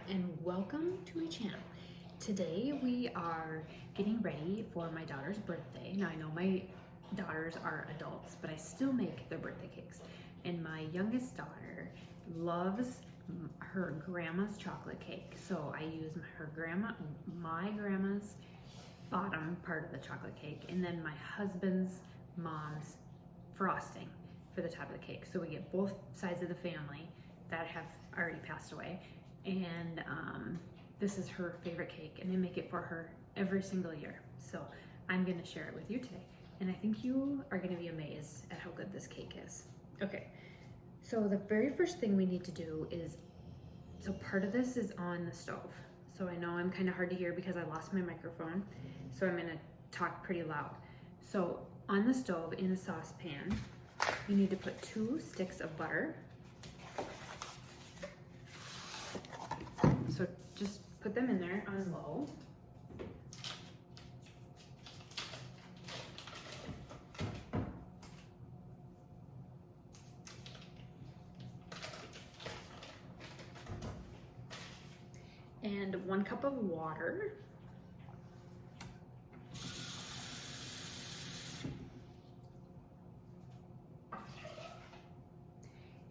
and welcome to my channel. Today we are getting ready for my daughter's birthday. Now I know my daughters are adults, but I still make their birthday cakes. And my youngest daughter loves her grandma's chocolate cake. So I use my grandma's bottom part of the chocolate cake, and then my husband's mom's frosting for the top of the cake. So we get both sides of the family that have already passed away. And this is her favorite cake, and I make it for her every single year. So I'm gonna share it with you today. And I think you are gonna be amazed at how good this cake is. Okay, so the very first thing we need to do is, so part of this is on the stove. So I know I'm kind of hard to hear because I lost my microphone. So I'm gonna talk pretty loud. So on the stove in a saucepan, you need to put 2 sticks of butter. So just put them in there on low. And 1 cup of water.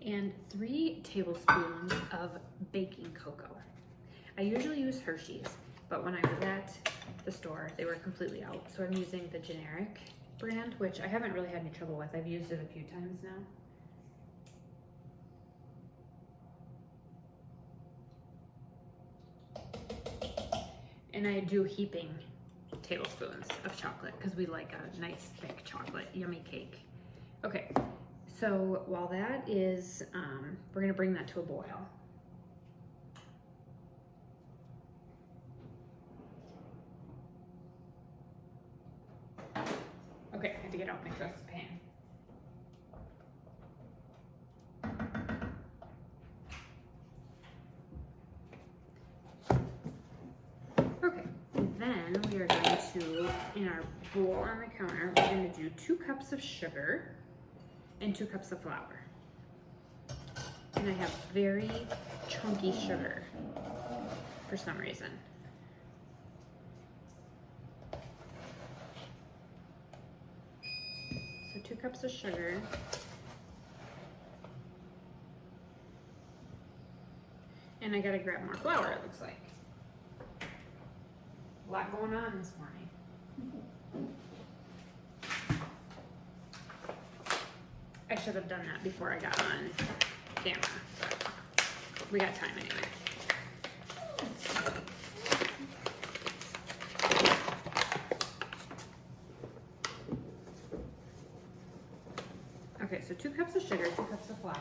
And 3 tablespoons of baking cocoa. I usually use Hershey's, but when I was at the store, they were completely out. So I'm using the generic brand, which I haven't really had any trouble with. I've used it a few times now. And I do heaping tablespoons of chocolate because we like a nice thick chocolate yummy cake. Okay, so while that is, we're gonna bring that to a boil. Okay, I had to get out my saucepan. Okay, then we are going to, in our bowl on the counter, we're going to do 2 cups of sugar and 2 cups of flour. And I have very chunky sugar for some reason. So 2 cups of sugar. And I gotta grab more flour, it looks like. A lot going on this morning. I should have done that before I got on camera, but we got time anyway. Okay, so 2 cups of sugar, 2 cups of flour.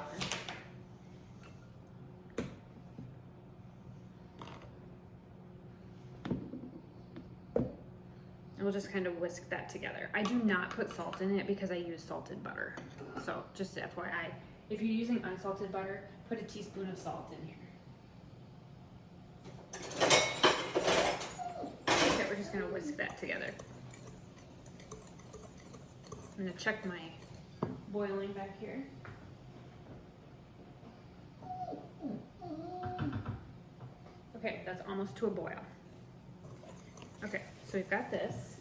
And we'll just kind of whisk that together. I do not put salt in it because I use salted butter. So just FYI, if you're using unsalted butter, put a teaspoon of salt in here. Okay, we're just gonna whisk that together. I'm gonna check my boiling back here. Okay, that's almost to a boil. Okay, so we've got this.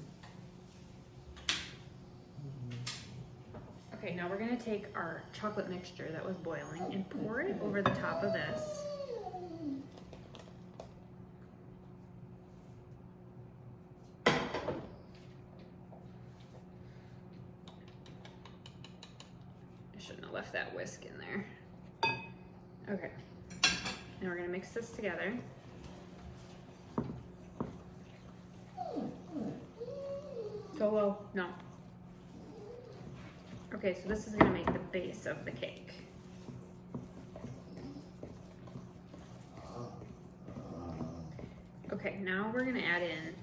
Okay, now we're gonna take our chocolate mixture that was boiling and pour it over the top of this. Shouldn't have left that whisk in there. Okay, now we're gonna mix this together. So low, no. Okay, so this is gonna make the base of the cake. Okay, now we're gonna add in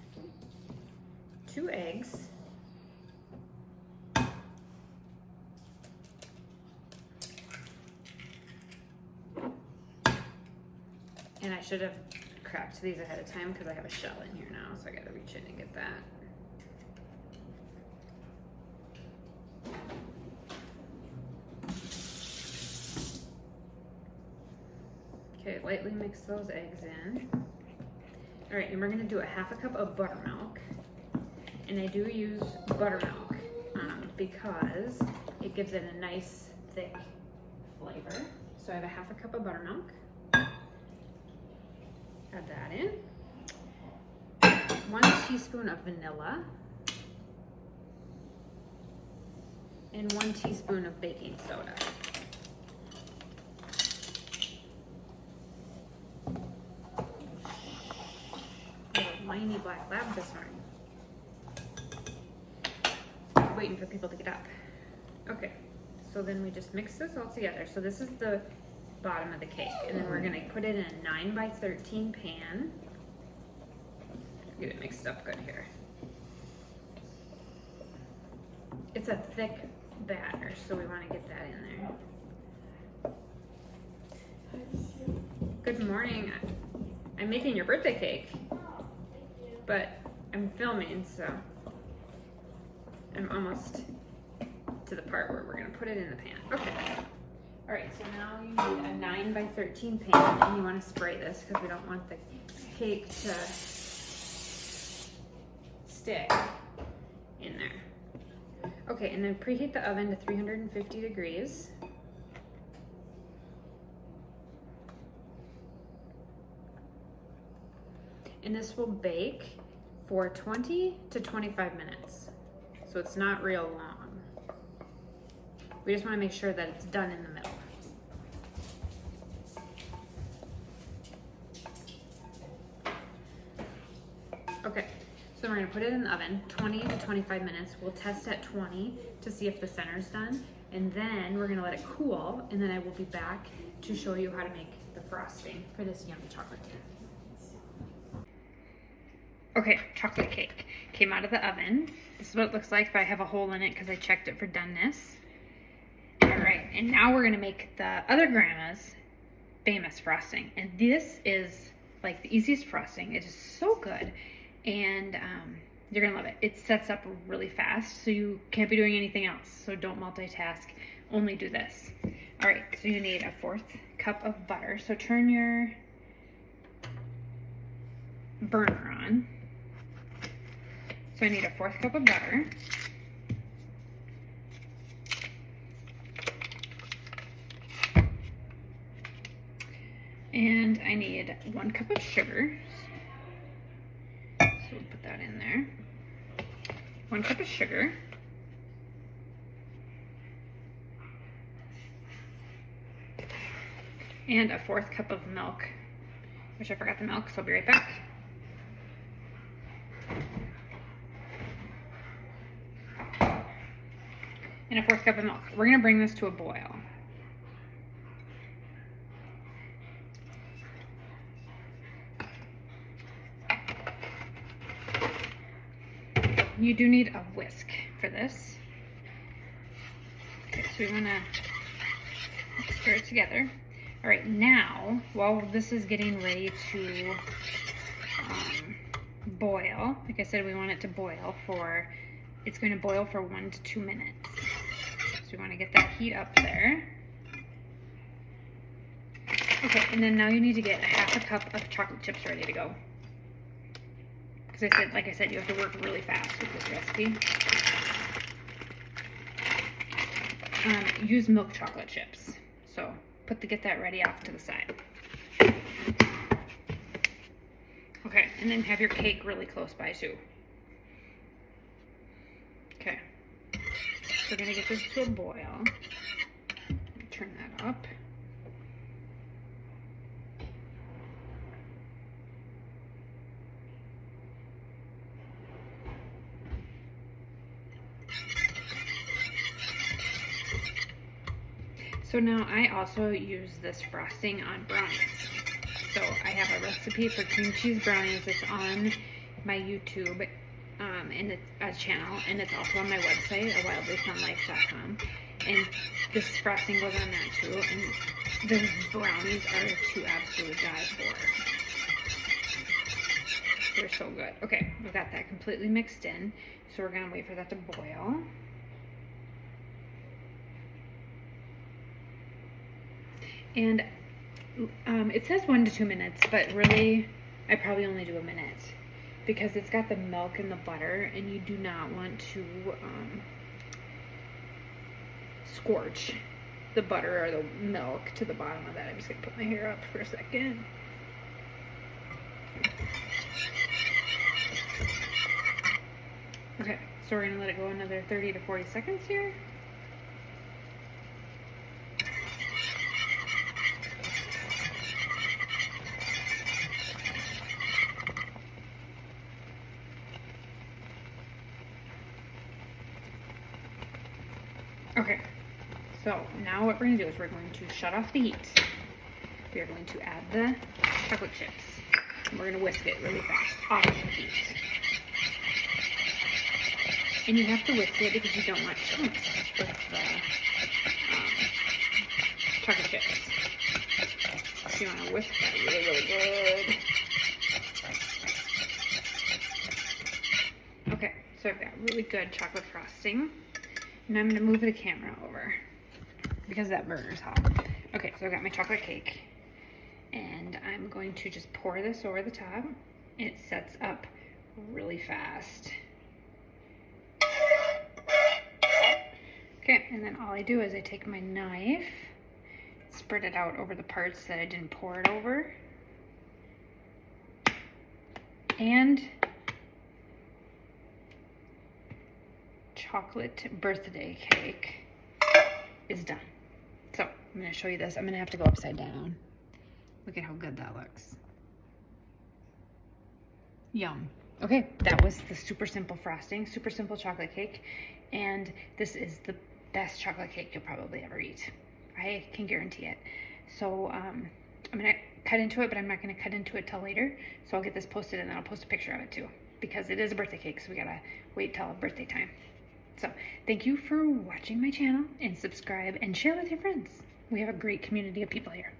2 eggs. And I should have cracked these ahead of time because I have a shell in here now, so I gotta reach in and get that. Okay, Okay, lightly mix those eggs in. All right, and we're gonna do a 1/2 cup of buttermilk. And I do use buttermilk because it gives it a nice thick flavor. So I have a 1/2 cup of buttermilk. Add that in. 1 teaspoon of vanilla. And 1 teaspoon of baking soda. Little whiny black lab this morning. Waiting for people to get up. Okay, so then we just mix this all together. So this is the bottom of the cake, and then we're gonna put it in a 9 by 13 pan. Get it mixed up good here. It's a thick batter, so we want to get that in there. Good morning. I'm making your birthday cake, but I'm filming, so I'm almost to the part where we're gonna put it in the pan. Okay. All right, so now you need a 9 by 13 pan, and you want to spray this because we don't want the cake to stick in there. Okay, and then preheat the oven to 350 degrees. And this will bake for 20 to 25 minutes. So it's not real long. We just want to make sure that it's done in the middle. Okay, so we're gonna put it in the oven, 20 to 25 minutes. We'll test at 20 to see if the center's done, and then we're gonna let it cool, and then I will be back to show you how to make the frosting for this yummy chocolate cake. Okay, chocolate cake came out of the oven. This is what it looks like, but I have a hole in it because I checked it for doneness. All right, and now we're gonna make the other grandma's famous frosting, and this is like the easiest frosting. It is so good. And you're gonna love it. It sets up really fast, so you can't be doing anything else. So don't multitask, only do this. All right, so you need a 1/4 cup of butter. So turn your burner on. So I need a 1/4 cup of butter. And I need 1 cup of sugar. So we'll put that in there. 1 cup of sugar. And a 1/4 cup of milk, which I forgot the milk, so I'll be right back. And a 1/4 cup of milk. We're gonna bring this to a boil. You do need a whisk for this. Okay, so we want to stir it together. All right, now, while this is getting ready to boil, like I said, we want it to boil for, it's going to boil for 1 to 2 minutes. So we want to get that heat up there. Okay, and then now you need to get a 1/2 cup of chocolate chips ready to go. Like I said, you have to work really fast with this recipe. Use milk chocolate chips. So get that ready off to the side. Okay, and then have your cake really close by too. Okay, so we're gonna get this to a boil. Turn that up. So now I also use this frosting on brownies. So I have a recipe for cream cheese brownies. It's on my YouTube and it's a channel, and it's also on my website, awildlyfunlife.com. And this frosting goes on that too. And the brownies are to absolutely die for. They're so good. Okay, we've got that completely mixed in. So we're gonna wait for that to boil. And It says 1 to 2 minutes, but really I probably only do a minute because it's got the milk and the butter, and you do not want to scorch the butter or the milk to the bottom of that. I'm just gonna put my hair up for a second. Okay, so we're gonna let it go another 30 to 40 seconds here. Okay, so now what we're going to do is we're going to shut off the heat. We are going to add the chocolate chips. And we're going to whisk it really fast off the heat. And you have to whisk it because you don't want chunks with the chocolate chips. So you want to whisk that really, really good. Okay, so I've got really good chocolate frosting. And I'm gonna move the camera over because that burner's hot. Okay, so I've got my chocolate cake and I'm going to just pour this over the top. It sets up really fast. Okay, and then all I do is I take my knife, spread it out over the parts that I didn't pour it over, and chocolate birthday cake is done. So I'm going to show you this. I'm going to have to go upside down. Look at how good that looks. Yum. Okay, that was the super simple frosting, super simple chocolate cake, and this is the best chocolate cake you'll probably ever eat. I can guarantee it. So I'm going to cut into it, but I'm not going to cut into it till later. So I'll get this posted and then I'll post a picture of it too, because it is a birthday cake, so we got to wait till birthday time. So thank you for watching my channel, and subscribe and share with your friends. We have a great community of people here.